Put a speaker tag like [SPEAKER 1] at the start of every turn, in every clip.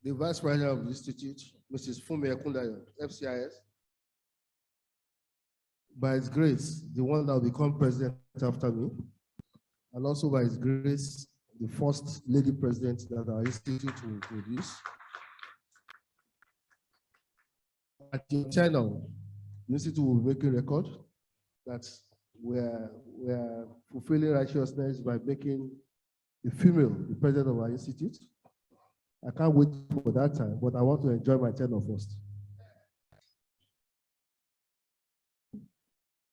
[SPEAKER 1] the Vice President of the Institute, Mrs. Funmi Ekundayo, FCIS. By His grace, the one that will become president after me, and also by His grace, the first lady president that our institute will produce. At your tenure, the institute will make a record that we're fulfilling righteousness by making a female the president of our institute. I can't wait for that time, but I want to enjoy my tenure first.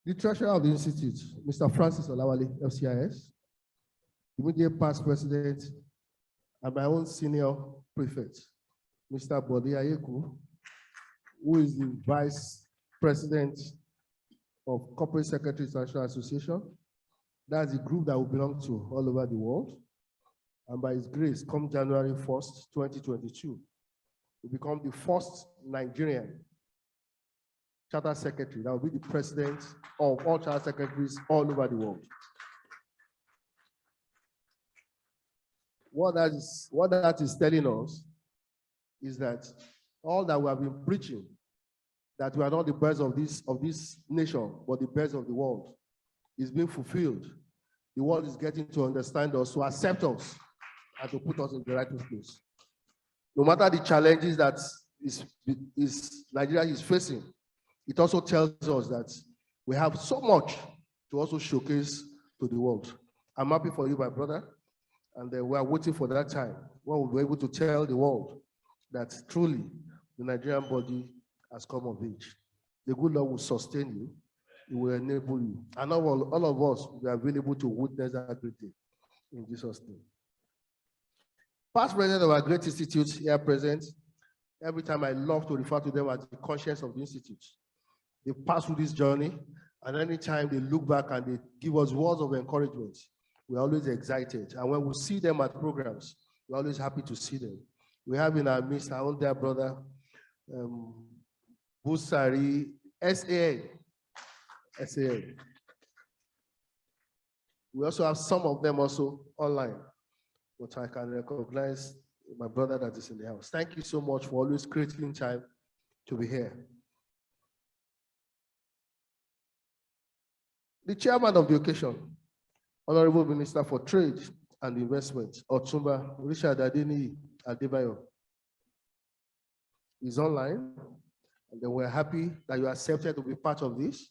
[SPEAKER 1] The treasurer of the institute, Mr. Francis Olawale, FCIS, immediate past president, and my own senior prefect, Mr. Bode Ayeku, who is the vice president of Corporate Secretaries International Association. That's the group that we belong to all over the world. And by His grace, come January 1st, 2022, we become the first Nigerian charter secretary that will be the president of all charter secretaries all over the world. What that is telling us is that all that we have been preaching, that we are not the best of this nation, but the best of the world, is being fulfilled. The world is getting to understand us, to accept us, and to put us in the right place. No matter the challenges that Nigeria is facing, it also tells us that we have so much to also showcase to the world. I'm happy for you, my brother, and we are waiting for that time when we'll be able to tell the world that truly the Nigerian body has come of age. The good Lord will sustain you, He will enable you, and all of us will be available to witness that great day in Jesus' name. Past president of our great institute here present, every time I love to refer to them as the conscience of the institute. They pass through this journey, and anytime they look back and they give us words of encouragement, we're always excited. And when we see them at programs, we're always happy to see them. We have in our midst our own dear brother, Busari, SAN. We also have some of them also online, but I can recognize my brother that is in the house. Thank you so much for always creating time to be here. The chairman of the occasion, Honorable Minister for Trade and Investment, Otumba Richard Adeni Adebayo, is online, and then we're happy that you accepted to be part of this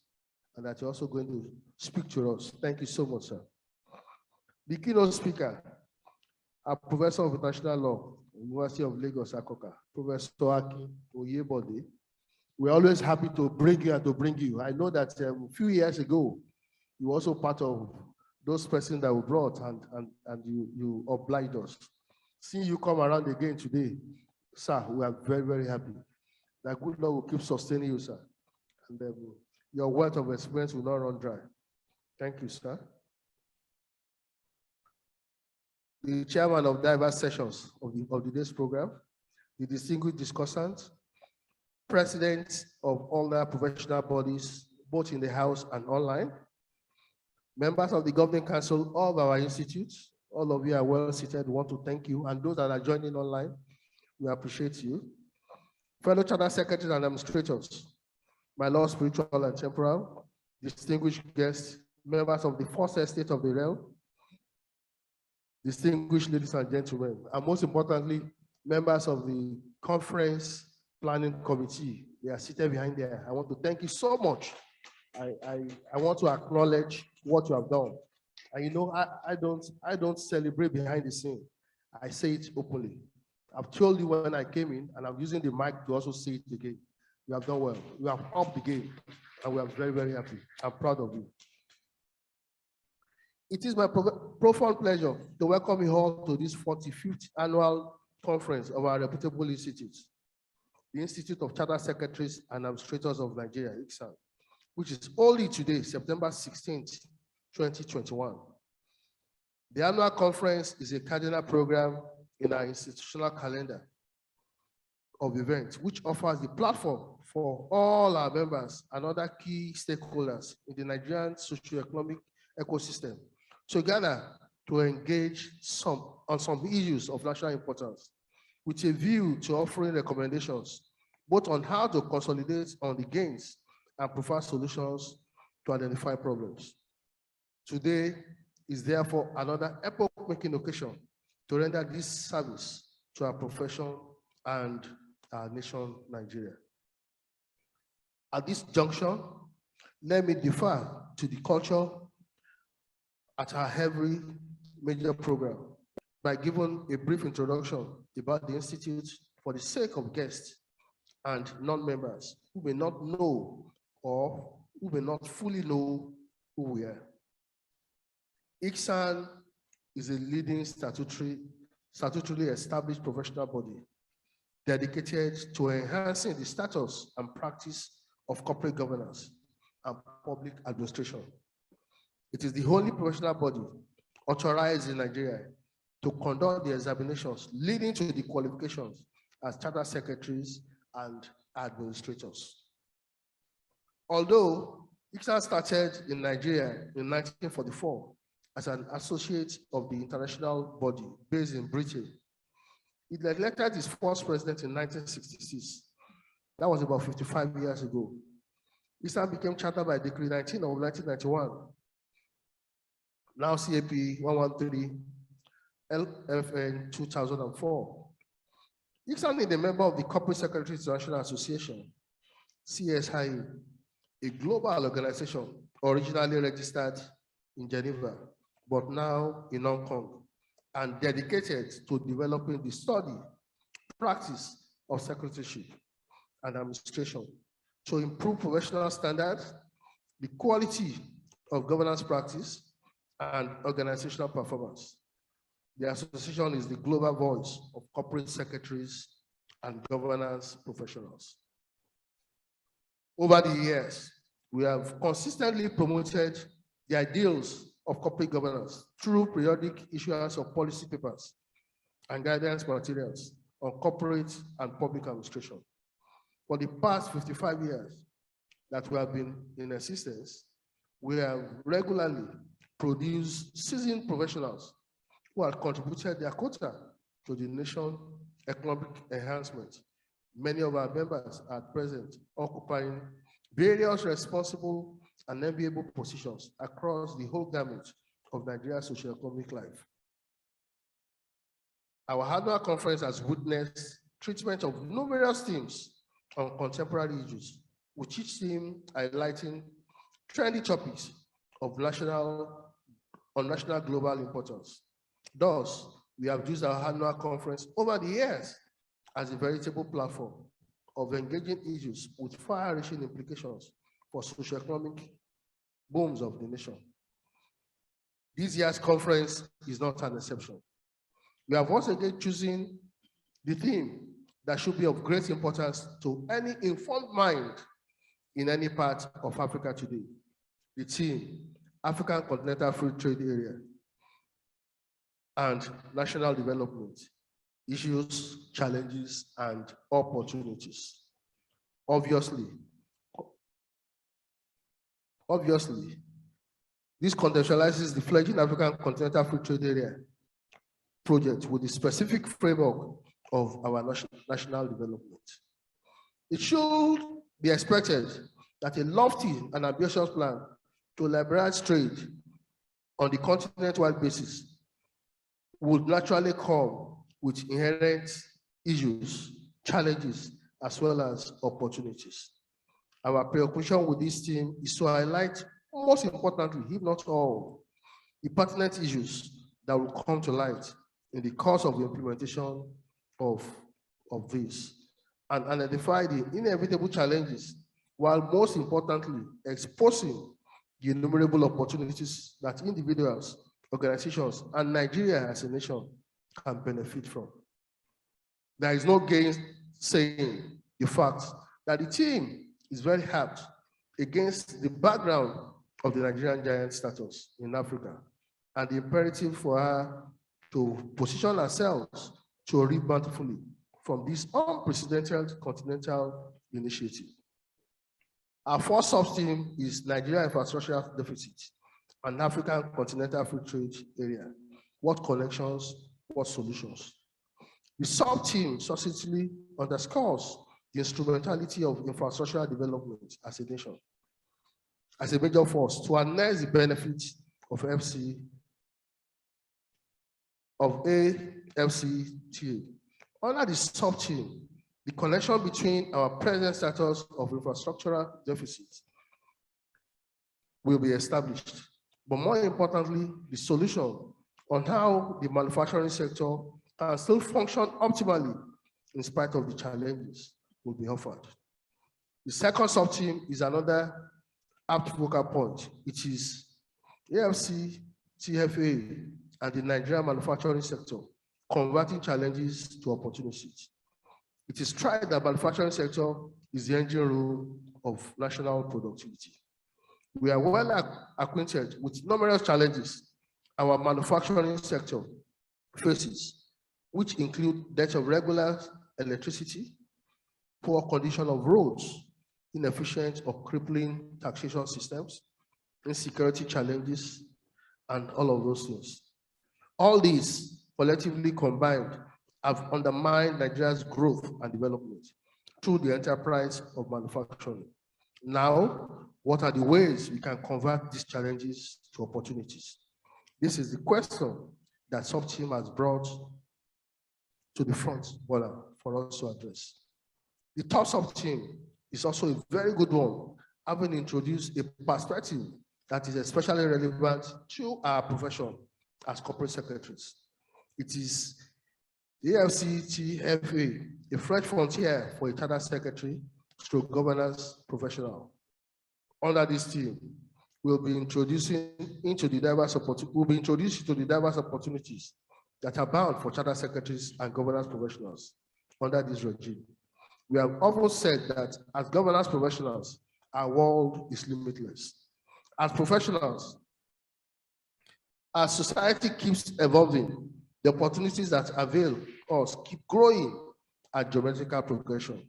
[SPEAKER 1] and that you're also going to speak to us. Thank you so much, sir. The keynote speaker, a professor of international law, University of Lagos, Akoka, Professor Aki Oyebode. We're always happy to bring you and to bring you. I know that a few years ago, you were also part of those persons that were brought, and you obliged us. Seeing you come around again today, sir, we are very, very happy. That good Lord will keep sustaining you, sir. And your wealth of experience will not run dry. Thank you, sir. The chairman of diverse sessions of the day's program, the distinguished discussant, president of all the professional bodies, both in the house and online, members of the governing council of our institutes, all of you are well seated. We want to thank you. And those that are joining online, we appreciate you. Fellow charter secretaries and administrators, my Lord spiritual and temporal, distinguished guests, members of the first estate of the realm, distinguished ladies and gentlemen, and most importantly, members of the conference planning committee. They are seated behind there. I want to thank you so much. I want to acknowledge what you have done. And you know, I don't celebrate behind the scene. I say it openly. I've told you when I came in, and I'm using the mic to also say it again. You have done well. You have upped the game, and we are very, very happy. I'm proud of you. It is my profound pleasure to welcome you all to this 45th annual conference of our reputable institute, the Institute of Charter Secretaries and Administrators of Nigeria, ICSAN, which is only today, September 16th, 2021. The annual conference is a cardinal program in our institutional calendar of events, which offers the platform for all our members and other key stakeholders in the Nigerian socio-economic ecosystem together to engage on some issues of national importance. with a view to offering recommendations both on how to consolidate on the gains and provide solutions to identify problems. Today is therefore another epoch-making occasion to render this service to our profession and our nation, Nigeria. At this junction, let me defer to the culture at our every major program by giving a brief introduction about the Institute for the sake of guests and non-members who may not know or who may not fully know who we are. ICSAN is a leading statutorily established professional body dedicated to enhancing the status and practice of corporate governance and public administration. It is the only professional body authorized in Nigeria to conduct the examinations leading to the qualifications as charter secretaries and administrators. Although ICSAN started in Nigeria in 1944 as an associate of the international body based in Britain, it elected its first president in 1966. That was about 55 years ago. ICSAN became chartered by Decree 19 of 1991, now CAP 113, LFN 2004. ICSAN is a member of the Corporate Secretaries International Association, CSIE, a global organization originally registered in Geneva, but now in Hong Kong, and dedicated to developing the study, practice of secretaryship and administration to improve professional standards, the quality of governance practice, and organizational performance. The association is the global voice of corporate secretaries and governance professionals. Over the years, we have consistently promoted the ideals of corporate governance through periodic issuance of policy papers and guidance materials on corporate and public administration. For the past 55 years that we have been in existence, we have regularly produced seasoned professionals who have contributed their quota to the nation's economic enhancement. Many of our members are at present occupying various responsible and enviable positions across the whole gamut of Nigeria's socio-economic life. Our annual conference has witnessed treatment of numerous themes on contemporary issues, with each theme highlighting trendy topics of national global importance. Thus, we have used our annual conference over the years as a veritable platform of engaging issues with far-reaching implications for socio-economic booms of the nation. This year's conference is not an exception. We have once again chosen the theme that should be of great importance to any informed mind in any part of Africa today. The theme, African Continental Free Trade Area and National Development, Issues, Challenges, and Opportunities. Obviously, this contextualizes the fledgling African Continental Free Trade Area project with the specific framework of our national development. It should be expected that a lofty and ambitious plan to liberalize trade on the continent-wide basis would naturally come with inherent issues, challenges, as well as opportunities. Our preoccupation with this theme is to highlight, most importantly, if not all, the pertinent issues that will come to light in the course of the implementation of this, and identify the inevitable challenges, while most importantly, exposing the innumerable opportunities that individuals, organizations, and Nigeria as a nation can benefit from. There is no gainsaying the fact that the team is very apt against the background of the Nigerian giant status in Africa and the imperative for her to position ourselves to reap bountifully from this unprecedented continental initiative. Our first sub-theme is Nigeria infrastructure deficit and African continental free trade area. What connections, what solutions? The sub-team succinctly underscores the instrumentality of infrastructural development as a nation, as a major force to harness the benefits of FCTA. Under the sub-team, the connection between our present status of infrastructural deficit will be established. But more importantly, the solution on how the manufacturing sector can still function optimally in spite of the challenges will be offered. The second sub-team is another apt focal point. It is AFCTFA and the Nigerian manufacturing sector converting challenges to opportunities. It is tried that manufacturing sector is the engine room of national productivity. We are well acquainted with numerous challenges our manufacturing sector faces, which include debt of regular electricity, poor condition of roads, inefficient or crippling taxation systems, insecurity challenges, and all of those things. All these collectively combined have undermined Nigeria's growth and development through the enterprise of manufacturing. Now, what are the ways we can convert these challenges to opportunities? This is the question that sub-team has brought to the front burner for us to address. The top sub-team is also a very good one, having introduced a perspective that is especially relevant to our profession as corporate secretaries. It is the AFCTFA, a fresh frontier for a chartered secretary stroke governance professional. Under this team, we'll be introduced to the diverse opportunities that are bound for chartered secretaries and governance professionals under this regime. We have often said that as governance professionals, our world is limitless. As professionals, as society keeps evolving, the opportunities that avail us keep growing at geometrical progression.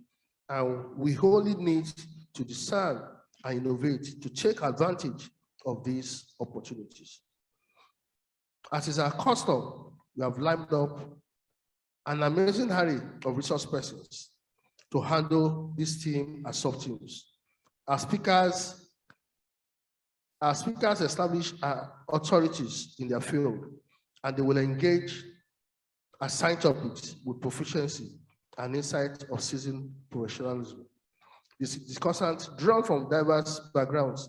[SPEAKER 1] And we wholly need to discern and innovate to take advantage of these opportunities. As is our custom, we have lined up an amazing array of resource persons to handle this team as sub-teams. Our speakers establish authorities in their field, and they will engage assigned topics with proficiency and insight of seasoned professionalism. These discussants, drawn from diverse backgrounds,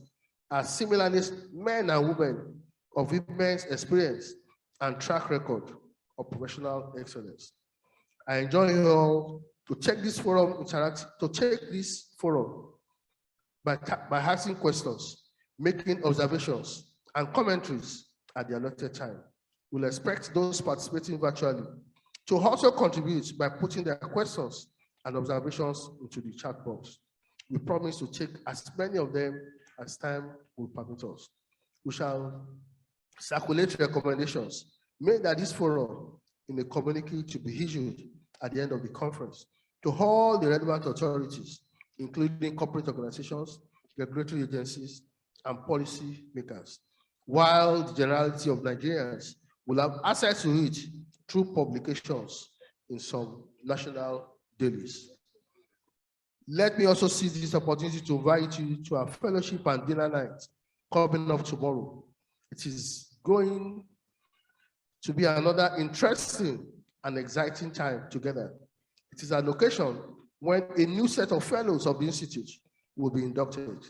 [SPEAKER 1] are similarly men and women of immense experience and track record of professional excellence. I enjoy you all to take this forum by asking questions, making observations and commentaries at the allotted time. We'll expect those participating virtually to also contribute by putting their questions and observations into the chat box. We promise to take as many of them as time will permit us. We shall circulate recommendations made at this forum in a communique to be issued at the end of the conference to all the relevant authorities, including corporate organizations, regulatory agencies, and policy makers, while the generality of Nigerians will have access to it through publications in some national dailies. Let me also seize this opportunity to invite you to our fellowship and dinner night coming up tomorrow. It is going to be another interesting and exciting time together. It is an occasion when a new set of fellows of the Institute will be inducted.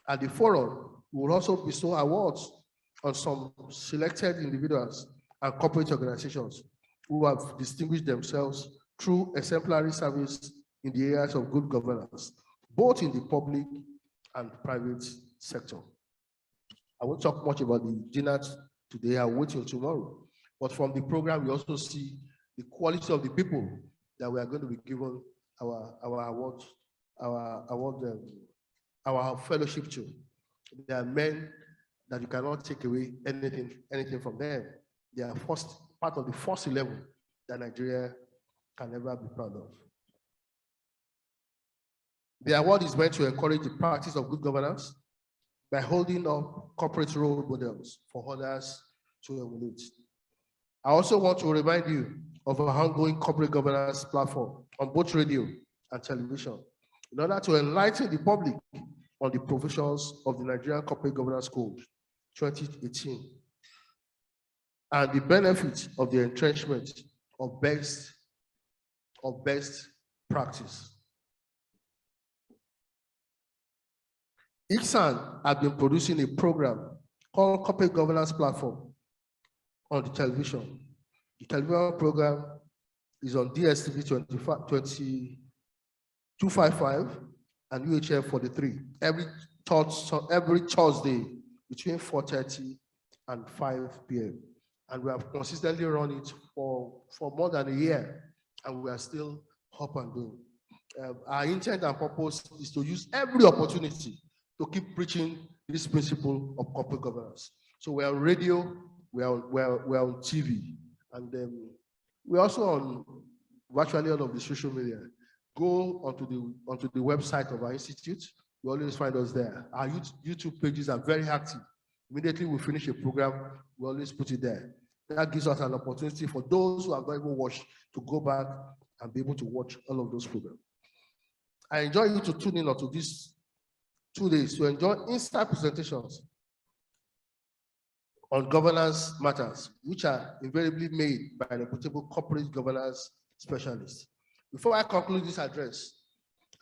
[SPEAKER 1] At the forum, we will also bestow awards on some selected individuals and corporate organizations who have distinguished themselves through exemplary service in the areas of good governance, both in the public and private sector. I won't talk much about the dinner today. I'll wait till tomorrow. But from the program, we also see the quality of the people that we are going to be given our award, our fellowship to. They are men that you cannot take away anything from them. They are part of the first 11 that Nigeria can never be proud of. The award is meant to encourage the practice of good governance by holding up corporate role models for others to emulate. I also want to remind you of our ongoing corporate governance platform on both radio and television in order to enlighten the public on the provisions of the Nigerian Corporate Governance Code 2018 and the benefits of the entrenchment of best practice. ICSAN has been producing a program called Corporate Governance Platform on the television. The television program is on DSTV 255 and UHF 43 every Thursday between 4:30 and 5 p.m. And we have consistently run it for more than a year, and we are still up and doing. Our intent and purpose is to use every opportunity to keep preaching this principle of corporate governance. So we are on radio, we are on TV, and we're also on virtually all of the social media. Go onto the website of our institute. You always find us there. Our YouTube pages are very active. Immediately we finish a program, we always put it there. That gives us an opportunity for those who have not even watched to go back and be able to watch all of those programs. I enjoy you to tune in onto these 2 days to enjoy insight presentations on governance matters, which are invariably made by reputable corporate governance specialists. Before I conclude this address,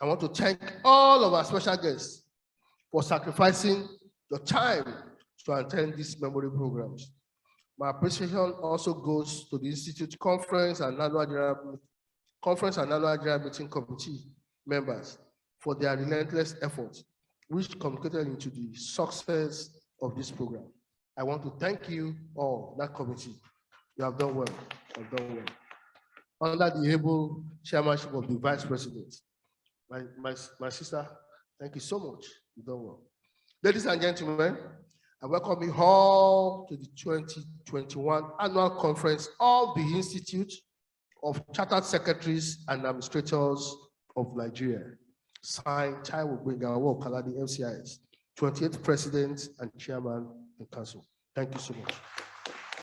[SPEAKER 1] I want to thank all of our special guests for sacrificing your time to attend these memory programs. My appreciation also goes to the Institute Conference and Annual General Meeting Committee members for their relentless efforts, which contributed into the success of this program. I want to thank you all, that committee. You have done well. You have done well. Under the able chairmanship of the Vice President, my sister, thank you so much. You've done well. Ladies and gentlemen, I welcome you all to the 2021 Annual Conference of the Institute of Chartered Secretaries and Administrators of Nigeria. Signed, Taiwo, Gbenga, Owokalade, FCIS, 28th President and Chairman and Council. Thank you so much.